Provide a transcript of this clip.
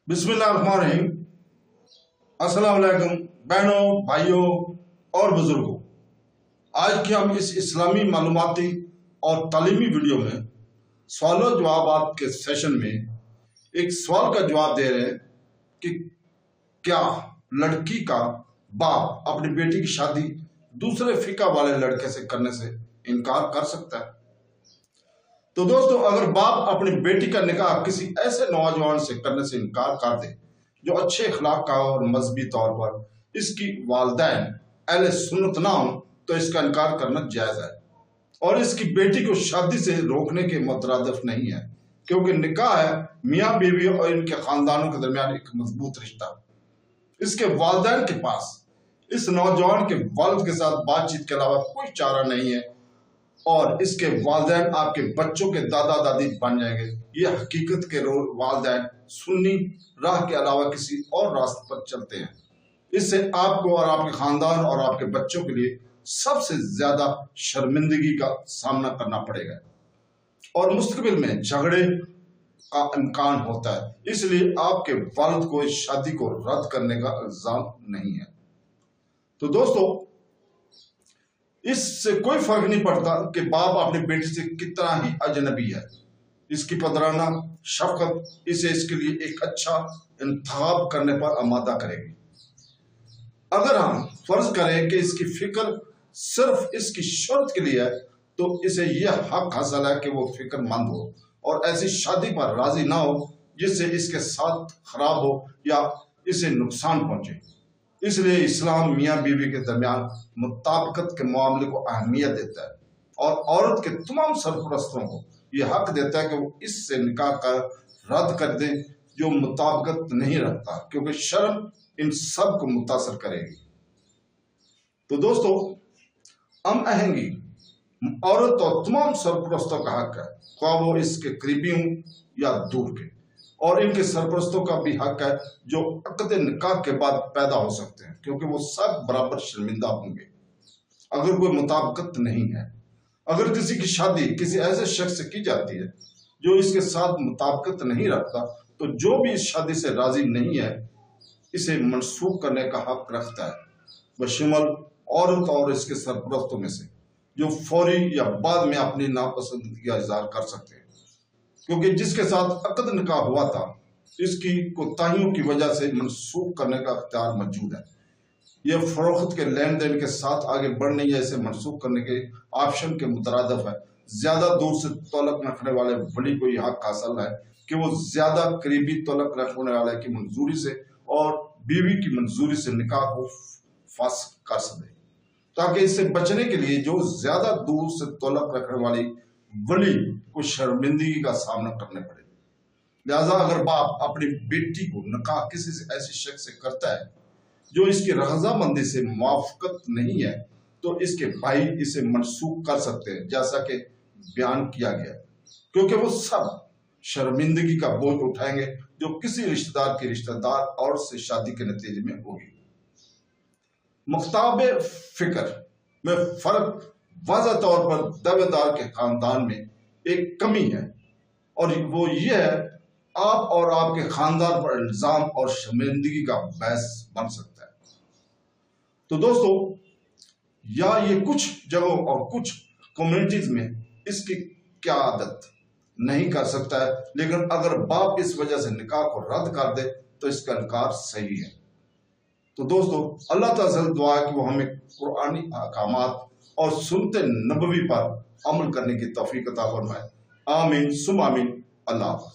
बिस्मिल्लाहिर्रहमानिर्रहीम। अस्सलाम वालेकुम बहनों, भाइयों और बुजुर्गों। आज की हम इस इस्लामी मालूमाती और तालीमी वीडियो में सवालों जवाबात के सेशन में एक सवाल का जवाब दे रहे हैं कि क्या लड़की का बाप अपनी बेटी की शादी दूसरे फिका वाले लड़के से करने से इनकार कर सकता है। तो दोस्तों, अगर बाप अपनी बेटी का निकाह किसी ऐसे नौजवान से करने से इनकार कर दे जो अच्छे अखलाक का और मजहबी तौर पर इसकी वालिदैन अहले सुन्नत ना हो, तो इसका इनकार करना जायज़ है और इसकी बेटी को शादी से रोकने के मुतरादिफ नहीं है, क्योंकि निकाह है मियाँ बीवी और इनके खानदानों के दरमियान एक मजबूत रिश्ता। इसके वालिदैन के पास इस नौजवान के वालिद के साथ बातचीत के अलावा कोई चारा नहीं है और इसके वालिदैन आपके बच्चों के दादा दादी बन जाएंगे। ये हकीकत के वालिदैन सुन्नी राह के अलावा किसी और रास्ते पर चलते हैं। इससे आपको और आपके खानदान और आपके बच्चों के लिए सबसे ज्यादा शर्मिंदगी का सामना करना पड़ेगा और मुस्तकबिल में झगड़े का इम्कान होता है। इसलिए आपके वालिद को इस शादी को रद्द करने का इल्जाम नहीं है। तो दोस्तों, इससे कोई फर्क नहीं पड़ता कि बाप अपनी बेटी से कितना ही अजनबी है। इसकी पदराना शफकत इसे इसके लिए एक अच्छा इंतखाब करने पर आमादा करेगी। अगर हम फर्ज करें कि इसकी फिक्र सिर्फ इसकी शर्त के लिए है, तो इसे यह हक हासिल है कि वो फिक्रमंद हो और ऐसी शादी पर राजी ना हो जिससे इसके साथ खराब हो या इसे नुकसान पहुंचे। इसलिए इस्लाम मियाँ बीवी के दरमियान मुताबिकत के मामले को अहमियत देता है और औरत के तमाम सरपरस्तों को यह हक देता है कि वो इससे निकाह का रद्द कर दें जो मुताबिकत नहीं रखता, क्योंकि शर्म इन सब को मुतासर करेगी। तो दोस्तों, हम अहंगी औरत और तमाम सरपरस्तों का हक है, ख्वाह वो इसके करीबी हों या दूर के, और इनके सरपरस्तों का भी हक है जो अक़द निकाह के बाद पैदा हो सकते हैं, क्योंकि वो सब बराबर शर्मिंदा होंगे अगर कोई मुताबिकत नहीं है। अगर किसी की शादी किसी ऐसे शख्स से की जाती है जो इसके साथ मुताबिकत नहीं रखता, तो जो भी इस शादी से राजी नहीं है इसे मनसूख करने का हक रखता है, बशमूल औरत और इसके सरपरस्तों में से, जो फौरी या बाद में अपनी नापसंदगी का इजहार कर सकते हैं, क्योंकि जिसके साथ अक़द निकाह हुआ था इसकी कोताहियों की वजह से मनसूख करने का अख्तियार मौजूद है। यह फरोख्त के लेन देन के साथ आगे बढ़ने या इसे मनसूख करने के ऑप्शन के मुतरादिफ है। ज्यादा दूर से तौलक रखने वाले वली को यह हक हासिल है कि वो ज्यादा करीबी तौलक रखने वाले की मंजूरी से और बीवी की मंजूरी से निकाह को फास्क कर सके, ताकि इससे बचने के लिए जो ज्यादा दूर से तौलक रखने वाली वली को शर्मिंदगी का सामना करने पड़े। लिहाजा अगर बाप अपनी बेटी को निकाह किसी से ऐसे शख्स से करता है जो इसकी रज़ामंदी से मुवाफ़क़त नहीं है, तो इसके भाई इसे मनसूख कर सकते हैं, जैसा कि बयान किया गया, क्योंकि वो सब शर्मिंदगी का बोझ उठाएंगे जो किसी रिश्तेदार की रिश्तेदार और से शादी के नतीजे में होगी। मुख्ताब फिक्र में फर्क वाज़ह तौर पर दावेदार के खानदान में एक कमी है और वो ये है आप और आपके खानदान पर इल्जाम और शर्मिंदगी का बहस बन सकता है। तो दोस्तों, या ये कुछ जगहों और कुछ कम्युनिटीज में इसकी क्या आदत नहीं कर सकता है, लेकिन अगर बाप इस वजह से निकाह को रद्द कर दे तो इसका इनकार सही है। तो दोस्तों, अल्लाह ताला से दुआ है कि वो हमें कुरानी अहकामात और सुन्नत नबवी पर अमल करने की तौफीक अता फरमाए। आमीन सुम आमीन। अल्लाह।